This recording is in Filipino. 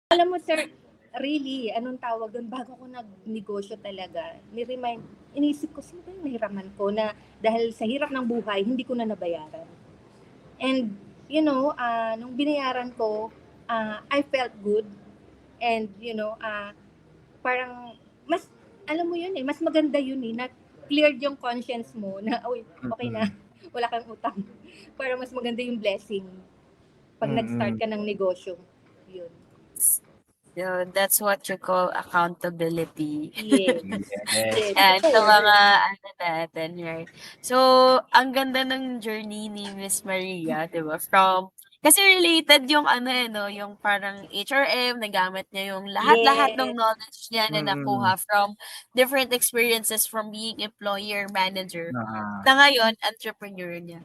Alam mo sir, really, anong tawag dun, bago ko nagnegosyo talaga, inisip ko, sino ba yung nahiraman ko na dahil sa hirap ng buhay, hindi ko na nabayaran. And, nung binayaran ko, I felt good. And, parang, alam mo yun mas maganda yun na cleared yung conscience mo na, uy, okay na, wala kang utang. Para mas maganda yung blessing pag nag-start Mm. ka ng negosyo. Yun. Yun, that's what you call accountability. Yes. Yes. Yes. Yan, sa Totoo. mga ano natin, right? So, ang ganda ng journey ni Miss Maria, 'di ba? Kasi related yung ano no, yung parang HRM, nagamit niya yung lahat-lahat ng Yes. knowledge niya na Mm. nakuha from different experiences from being employer, manager, Oo. na ngayon entrepreneur niya.